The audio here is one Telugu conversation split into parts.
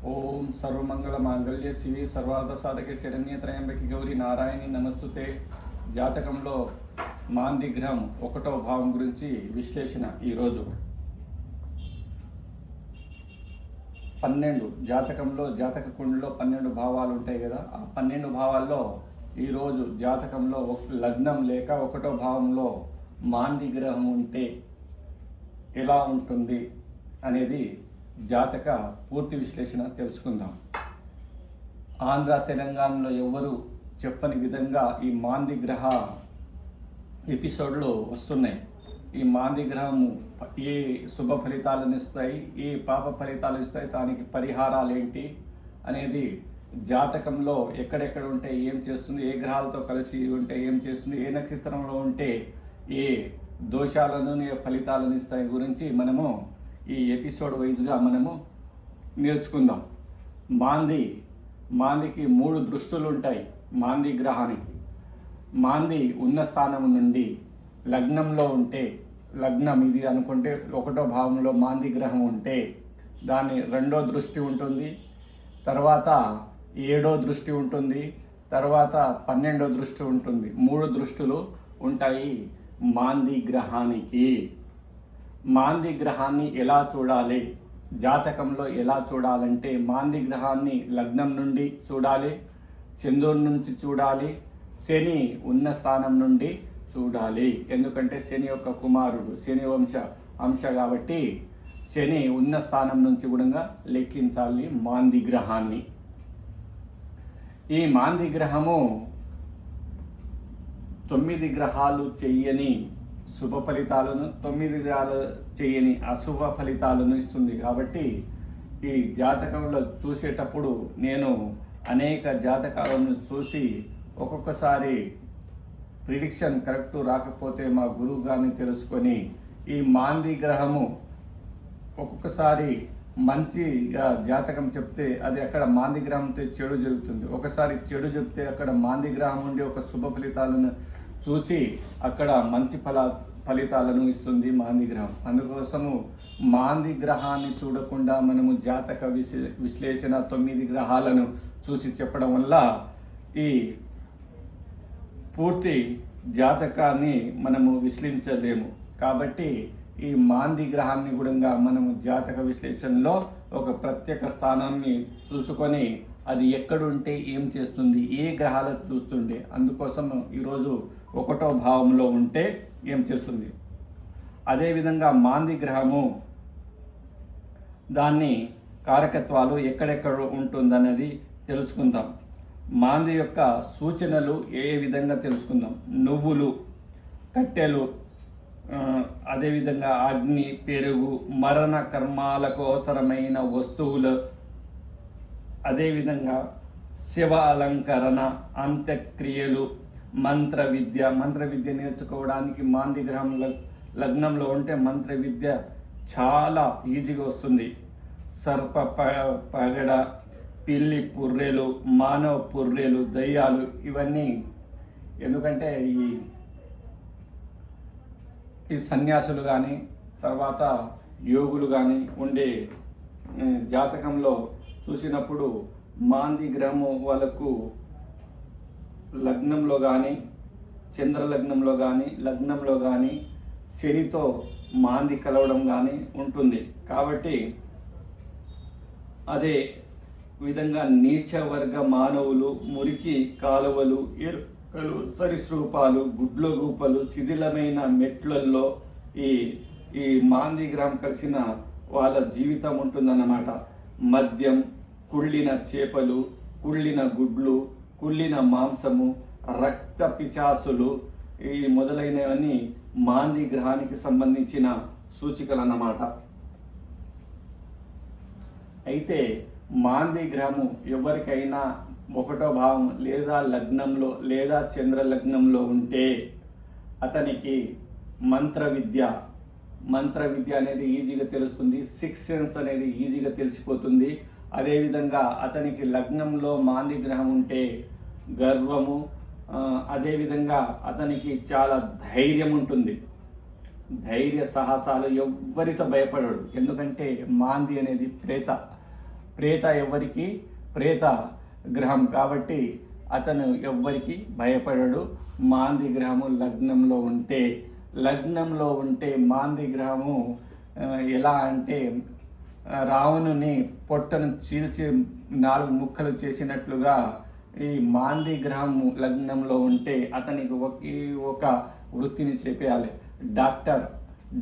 ఓం సర్వమంగళ మాంగళ్య శివి సర్వార్థ సాధకే శరణ్య త్రయంబకి గౌరి నారాయణి నమస్తుతే. జాతకంలో మాందిగ్రహం 1వ భావం గురించి విశ్లేషణ. ఈరోజు 12 జాతకంలో జాతక కుండలో 12 భావాలు ఉంటాయి కదా. ఆ 12 భావాల్లో ఈరోజు జాతకంలో లగ్నం లేక 1వ భావంలో మాందిగ్రహం ఉంటే ఎలా ఉంటుంది అనేది జాతక పూర్తి విశ్లేషణ తెలుసుకుందాం. ఆంధ్ర తెలంగాణలో ఎవ్వరు చెప్పని విధంగా ఈ మాందిగ్రహ ఎపిసోడ్లు వస్తున్నాయి. ఈ మాందిగ్రహము ఏ శుభ ఫలితాలను ఇస్తాయి, ఏ పాప ఫలితాలు ఇస్తాయి, దానికి పరిహారాలు ఏంటి అనేది జాతకంలో ఎక్కడెక్కడ ఉంటే ఏం చేస్తుంది, ఏ గ్రహాలతో కలిసి ఉంటే ఏం చేస్తుంది, ఏ నక్షత్రంలో ఉంటే ఏ దోషాలను ఏ ఫలితాలను ఇస్తాయి గురించి మనము ఈ ఎపిసోడ్ వైజ్గా మనము నేర్చుకుందాం. మాందికి 3 దృష్టులు ఉంటాయి. మాంది గ్రహానికి మాంది ఉన్న స్థానం నుండి లగ్నంలో ఉంటే, లగ్నం ఇది అనుకుంటే 1వ భావంలో మాంది గ్రహం ఉంటే దాని 2వ దృష్టి ఉంటుంది, తర్వాత 7వ దృష్టి ఉంటుంది, తర్వాత 12వ దృష్టి ఉంటుంది. 3 దృష్టులు ఉంటాయి మాంది గ్రహానికి. మాంది గ్రహాన్ని ఎలా చూడాలి, జాతకంలో ఎలా చూడాలంటే మాంది గ్రహాన్ని లగ్నం నుండి చూడాలి, చంద్రుడి నుంచి చూడాలి, శని ఉన్న స్థానం నుండి చూడాలి. ఎందుకంటే శని యొక్క కుమారుడు, శని అంశ కాబట్టి శని ఉన్న స్థానం నుంచి కూడా లెక్కించాలి మాంది గ్రహాన్ని. ఈ మాంది గ్రహము 9 గ్రహాలు చెయ్యని శుభ ఫలితాలను, 9 గ్రహాలు చేయని అశుభ ఫలితాలను ఇస్తుంది. కాబట్టి ఈ జాతకంలో చూసేటప్పుడు నేను అనేక జాతకాలను చూసి ఒక్కొక్కసారి ప్రిడిక్షన్ కరెక్ట్ రాకపోతే మా గురువు గారిని తెలుసుకొని ఈ మాంది గ్రహము ఒక్కొక్కసారి మంచిగా జాతకం చెప్తే అది అక్కడ మాంది గ్రహంతో చెడు జరుగుతుంది, ఒకసారి చెడు చెప్తే అక్కడ మాంది గ్రహం ఉండి ఒక శుభ ఫలితాలను చూసి అక్కడ మంచి ఫలితాలను ఇస్తుంది మాంది గ్రహం. అందుకోసము మాంది గ్రహాన్ని చూడకుండా మనము జాతక విశ్లేషణ 9 గ్రహాలను చూసి చెప్పడం వల్ల ఈ పూర్తి జాతకాన్ని మనము విశ్లేషించలేము. కాబట్టి ఈ మాంది గ్రహాన్ని కూడా మనము జాతక విశ్లేషణలో ఒక ప్రత్యేక స్థానాన్ని చూసుకొని అది ఎక్కడుంటే ఏం చేస్తుంది, ఏ గ్రహాలకు చూస్తుండే, అందుకోసం ఈరోజు 1వ భావంలో ఉంటే ఏం చేస్తుంది. అదేవిధంగా మాంది గ్రహము దాన్ని కారకత్వాలు ఎక్కడెక్కడ ఉంటుందనేది తెలుసుకుందాం. మాంది యొక్క సూచనలు ఏ విధంగా తెలుసుకుందాం. నువ్వులు, కట్టెలు, అదేవిధంగా అగ్ని, పెరుగు, మరణ కర్మాలకు అవసరమైన వస్తువులు, అదేవిధంగా శివ అలంకరణ, అంత్యక్రియలు, మంత్ర విద్య నేర్చుకోవడానికి మాంది గ్రహం లగ్నంలో ఉంటే మంత్ర విద్య చాలా ఈజీగా వస్తుంది. సర్ప పగడ, పిల్లి పుర్రెలు, మానవ పుర్రెలు, దయ్యాలు, ఇవన్నీ ఎందుకంటే ఈ సన్యాసులు కానీ తర్వాత యోగులు కానీ ఉండే జాతకంలో చూసినప్పుడు మాంది గ్రహము వాళ్ళకు లగ్నంలో కానీ, చంద్రలగ్నంలో కానీ, లగ్నంలో కానీ శనితో మాంది కలవడం కానీ ఉంటుంది. కాబట్టి అదే విధంగా నీచ వర్గ మానవులు, మురికి కాలువలు, ఎలుకలు, సరీసృపాలు, గుడ్లగూపలు, శిథిలమైన మెట్లల్లో ఈ మాంది గ్రహం కలిసిన వాళ్ళ జీవితం ఉంటుందన్నమాట. మద్యం, కుళ్ళిన చేపలు, కుళ్ళిన గుడ్లు, కుళ్ళిన మాంసము, రక్త పిచాసులు, ఈ మొదలైనవన్నీ మాంది గ్రహానికి సంబంధించిన సూచికలు అన్నమాట. అయితే మాంది గ్రహము ఎవరికైనా 1వ భావం లేదా లగ్నంలో లేదా చంద్ర లగ్నంలో ఉంటే అతనికి మంత్ర విద్య అనేది ఈజీగా తెలుస్తుంది. 6 సెన్స్ అనేది ఈజీగా తెలిసిపోతుంది. అదేవిధంగా అతనికి లగ్నంలో మాంది గ్రహం ఉంటే గర్వము, అదేవిధంగా అతనికి చాలా ధైర్యం ఉంటుంది. ధైర్య సాహసాలు, ఎవ్వరితో భయపడడు. ఎందుకంటే మాంది అనేది ప్రేత ప్రేత గ్రహం కాబట్టి అతను ఎవ్వరికి భయపడడు. మాంది గ్రహము లగ్నంలో ఉంటే మాంది గ్రహము ఎలా అంటే రావణుని పొట్టను చీల్చి 4 ముక్కలు చేసినట్లుగా ఈ మాంది గ్రహం లగ్నంలో ఉంటే అతనికి ఒక వృత్తిని చెప్పేయాలి.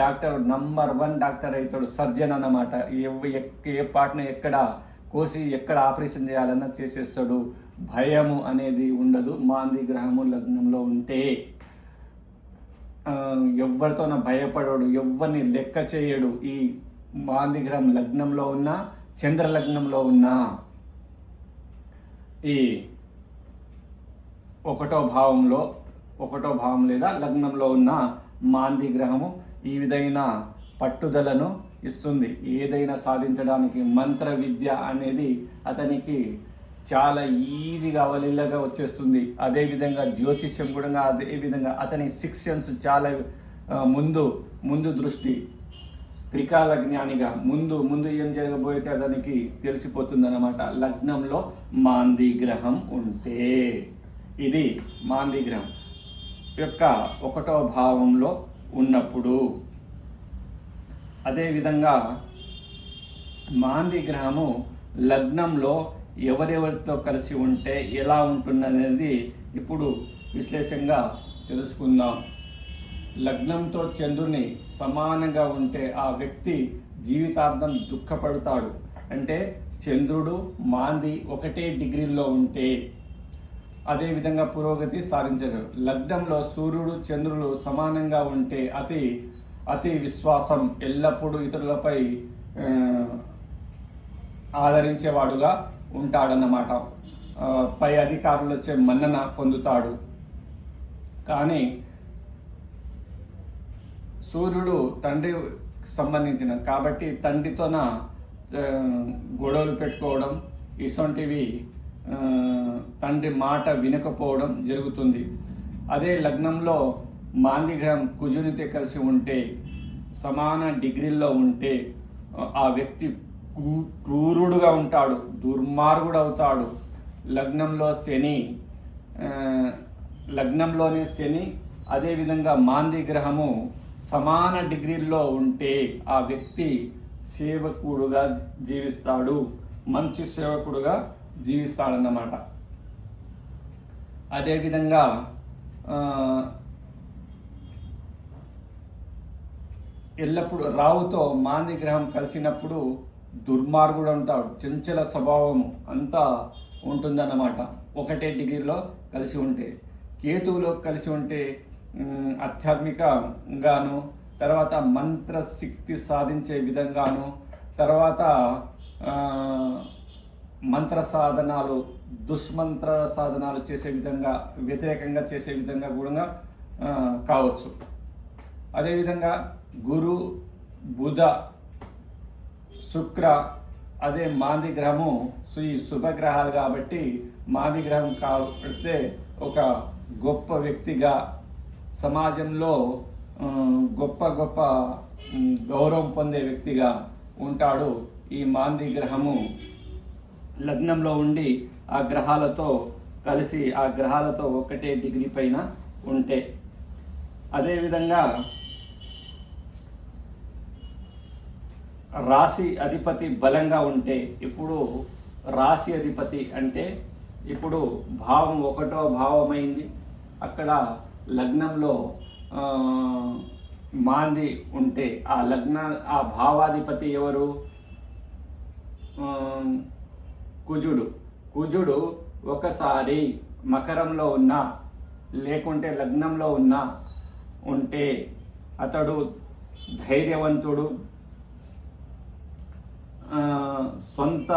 డాక్టర్ నంబర్ 1 డాక్టర్ అవుతాడు, సర్జన్ అన్నమాట. ఏ పార్ట్ని ఎక్కడ కోసి ఎక్కడ ఆపరేషన్ చేయాలన్నా చేసేస్తాడు. భయము అనేది ఉండదు మాంది గ్రహము లగ్నంలో ఉంటే. ఎవరితోనో భయపడడు, ఎవరిని లెక్క చేయడు. ఈ మాంది గ్రహం లగ్నంలో ఉన్నా, చంద్ర లగ్నంలో ఉన్నా, ఈ ఒకటో భావం లేదా లగ్నంలో ఉన్న మాంది గ్రహము ఈ విధమైన పట్టుదలను ఇస్తుంది. ఏదైనా సాధించడానికి మంత్ర విద్య అనేది అతనికి చాలా ఈజీగా అవలీలగా వచ్చేస్తుంది. అదేవిధంగా జ్యోతిష్యం కూడా అదేవిధంగా అతని 6 సెన్స్ చాలా ముందు దృష్టి, త్రికాల జ్ఞానిగా ముందు ఏం జరగబోయితే అతనికి తెలిసిపోతుంది అన్నమాట లగ్నంలో మాంది గ్రహం ఉంటే. ఇది మాంది గ్రహం యొక్క 1వ భావంలో ఉన్నప్పుడు. అదేవిధంగా మాంది గ్రహము లగ్నంలో ఎవరెవరితో కలిసి ఉంటే ఎలా ఉంటుందనేది ఇప్పుడు విశ్లేషంగా తెలుసుకుందాం. లగ్నంతో చంద్రుని సమానంగా ఉంటే ఆ వ్యక్తి జీవితాంతం దుఃఖపడతాడు. అంటే చంద్రుడు మాంది ఒకటే డిగ్రీలో ఉంటే అదేవిధంగా పురోగతి సాధించరు. లగ్నంలో సూర్యుడు చంద్రులు సమానంగా ఉంటే అతి విశ్వాసం, ఎల్లప్పుడూ ఇతరులపై ఆదరించేవాడుగా ఉంటాడన్నమాట. పై అధికారులు వచ్చే మన్నన పొందుతాడు. కానీ సూర్యుడు తండ్రి సంబంధించిన కాబట్టి తండ్రితోన గొడవలు పెట్టుకోవడం, ఇటువంటివి తండ్రి మాట వినకపోవడం జరుగుతుంది. అదే లగ్నంలో మాంది గ్రహం కుజునితో కలిసి ఉంటే సమాన డిగ్రీల్లో ఉంటే ఆ వ్యక్తి క్రూరుడుగా ఉంటాడు, దుర్మార్గుడు అవుతాడు. లగ్నంలోనే శని అదేవిధంగా మాంది గ్రహము సమాన డిగ్రీల్లో ఉంటే ఆ వ్యక్తి సేవకుడుగా జీవిస్తాడు, మంచి సేవకుడుగా జీవిస్తాడన్నమాట. అదేవిధంగా ఎల్లప్పుడూ రావుతో మాంది గ్రహం కలిసినప్పుడు దుర్మార్గుడు ఉంటాడు, చంచల స్వభావము అంతా ఉంటుందన్నమాట. ఒకటే డిగ్రీలో కలిసి ఉంటే. కేతువులో కలిసి ఉంటే ఆధ్యాత్మికంగాను, తర్వాత మంత్రశక్తి సాధించే విధంగాను, తర్వాత మంత్ర సాధనాలు, దుష్మంత్ర సాధనాలు చేసే విధంగా, వ్యతిరేకంగా చేసే విధంగా కూడా కావచ్చు. అదేవిధంగా గురు, బుధ, శుక్ర అదే మాంది గ్రహము ఈ శుభగ్రహాలు కాబట్టి మాంది గ్రహం కాబట్టి ఒక గొప్ప వ్యక్తిగా సమాజంలో గొప్ప గౌరవం పొందే వ్యక్తిగా ఉంటాడు. ఈ మాంది గ్రహము లగ్నంలో ఉండి ఆ గ్రహాలతో కలిసి ఆ గ్రహాలతో ఒకటే డిగ్రీ పైన ఉంటే. అదేవిధంగా రాశి అధిపతి బలంగా ఉంటే, ఇప్పుడు రాశి అధిపతి అంటే ఇప్పుడు భావం 1వ భావమైంది. అక్కడ లగ్నంలో మాంది ఉంటే ఆ భావాధిపతి ఎవరు? కుజుడు ఒకసారి మకరంలో ఉన్నా లేకుంటే లగ్నంలో ఉంటే అతడు ధైర్యవంతుడు, సొంత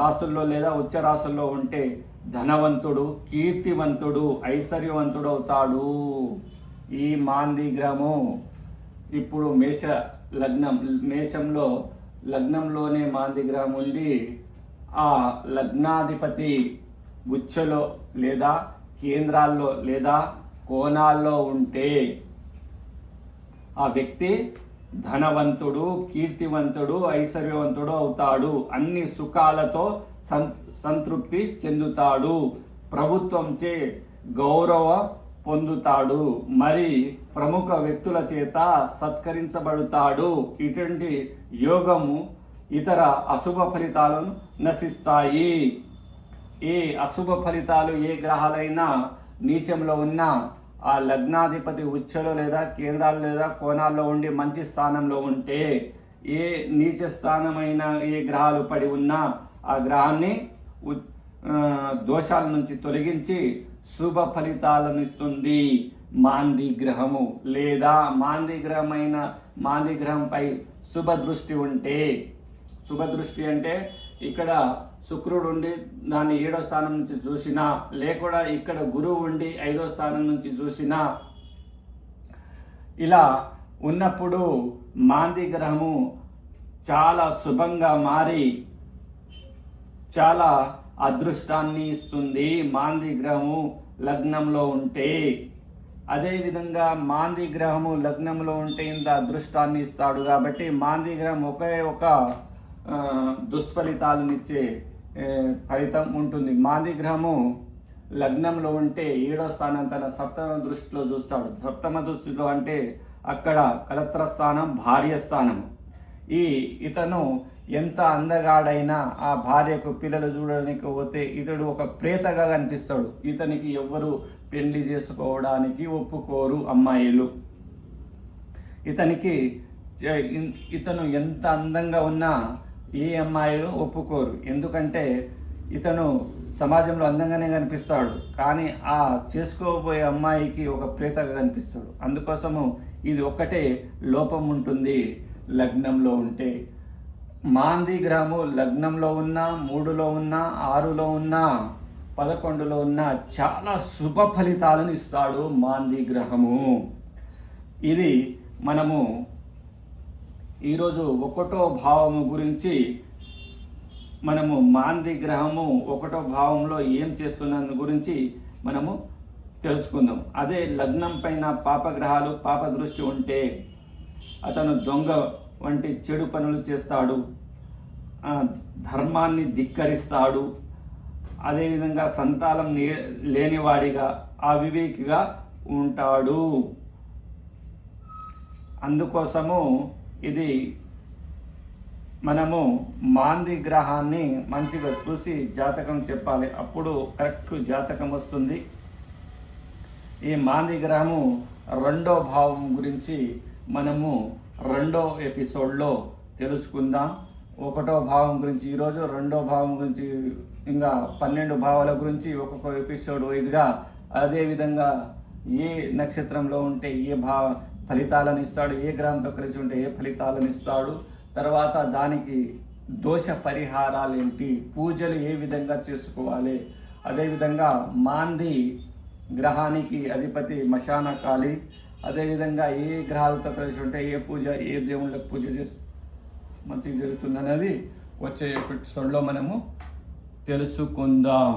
రాసుల్లో లేదా ఉచ్చ రాసుల్లో ఉంటే ధనవంతుడు, కీర్తివంతుడు, ఐశ్వర్యవంతుడు అవుతాడు. ఈ మాంది గ్రహము ఇప్పుడు మేషంలో లగ్నంలోనే మాంది గ్రహం ఉండి ఆ లగ్నాధిపతి ఉచ్చలో లేదా కేంద్రాల్లో లేదా కోణాల్లో ఉంటే ఆ వ్యక్తి ధనవంతుడు, కీర్తివంతుడు, ఐశ్వర్యవంతుడు అవుతాడు. అన్ని సుఖాలతో సంతృప్తి చెందుతాడు. ప్రభుత్వంచే గౌరవ పొందుతాడు. మరి ప్రముఖ వ్యక్తుల చేత సత్కరించబడతాడు. ఇటువంటి యోగము ఇతర అశుభ ఫలితాలను నశిస్తాయి. ఏ అశుభ ఫలితాలు ఏ గ్రహాలైనా నీచంలో ఉన్నా ఆ లగ్నాధిపతి ఉచ్చలో లేదా కేంద్రాలు లేదా కోణాల్లో ఉండి మంచి స్థానంలో ఉంటే, ఏ నీచ స్థానమైన ఏ గ్రహాలు పడి ఉన్నా ఆ గ్రహాన్ని దోషాల నుంచి తొలగించి శుభ ఫలితాలను ఇస్తుంది మాంది గ్రహము. లేదా మాంది గ్రహంపై శుభ దృష్టి ఉంటే, శుభ దృష్టి అంటే ఇక్కడ శుక్రుడు ఉండి దాన్ని 7వ స్థానం నుంచి చూసినా, లేకుండా ఇక్కడ గురువు ఉండి 5వ స్థానం నుంచి చూసినా, ఇలా ఉన్నప్పుడు మాంది గ్రహము చాలా శుభంగా మారి చాలా అదృష్టాన్ని ఇస్తుంది మాంది గ్రహము లగ్నంలో ఉంటే. అదేవిధంగా మాంది గ్రహము లగ్నంలో ఉంటే ఇంత అదృష్టాన్ని ఇస్తాడు. కాబట్టి మాంది గ్రహం ఒకే ఒక దుష్ఫలితాలనిచ్చే ఫలితం ఉంటుంది. మాంది గ్రహము లగ్నంలో ఉంటే 7వ స్థానం తన సప్తమ దృష్టిలో చూస్తాడు. సప్తమ దృష్టిలో అంటే అక్కడ కలత్ర స్థానం, భార్య స్థానం. ఇతను ఎంత అందగాడైనా ఆ భార్యకు పిల్లలు చూడడానికి పోతే ఇతడు ఒక ప్రేతగా కనిపిస్తాడు. ఇతనికి ఎవ్వరు పెళ్లి చేసుకోవడానికి ఒప్పుకోరు అమ్మాయిలు. ఇతను ఎంత అందంగా ఉన్నా ఏ అమ్మాయిలు ఒప్పుకోరు. ఎందుకంటే ఇతను సమాజంలో అందంగానే కనిపిస్తాడు, కానీ ఆ చేసుకోబోయే అమ్మాయికి ఒక ప్రేతగా కనిపిస్తాడు. అందుకోసము ఇది ఒక్కటే లోపం ఉంటుంది లగ్నంలో ఉంటే. మాంది గ్రహము లగ్నంలో ఉన్న, 3లో ఉన్న, 6లో ఉన్న, 11లో ఉన్న చాలా శుభ ఫలితాలను ఇస్తాడు మాంది గ్రహము. ఇది మనము ఈరోజు 1వ భావము గురించి మనము మాంది గ్రహము 1వ భావంలో ఏం చేస్తున్నందు గురించి మనము తెలుసుకుందాం. అదే లగ్నం పైన పాపగ్రహాలు, పాప దృష్టి ఉంటే అతను దొంగ వంటి చెడు పనులు చేస్తాడు, ధర్మాన్ని ధిక్కరిస్తాడు, అదేవిధంగా సంతానం లేనివాడిగా అవివేకిగా ఉంటాడు. అందుకోసము ఇది మనము మాంది గ్రహాన్ని మంచిగా చూసి జాతకం చెప్పాలి. అప్పుడు కరెక్ట్ జాతకం వస్తుంది. ఈ మాంది గ్రహము 2వ భావం గురించి మనము 2వ ఎపిసోడ్లో తెలుసుకుందాం. 1వ భావం గురించి ఈరోజు, 2వ భావం గురించి, ఇంకా 12 భావాల గురించి ఒక్కొక్క ఎపిసోడ్ వైజ్గా, అదేవిధంగా ఏ నక్షత్రంలో ఉంటే ఏ ఫలితాలను ఇస్తాడు, ఏ గ్రహంతో కలిసి ఉంటే ఏ ఫలితాలను ఇస్తాడు, తర్వాత దానికి దోష పరిహారాలు ఏంటి, పూజలు ఏ విధంగా చేసుకోవాలి, అదేవిధంగా మాంది గ్రహానికి అధిపతి మశానకాళి, అదేవిధంగా ఏ గ్రహాలతో కలిసి ఉంటే ఏ పూజ, ఏ దేవుళ్ళకి పూజ చేసి మంచిగా జరుగుతుంది అనేది వచ్చే ఎపిసోడ్లో మనము తెలుసుకుందాం.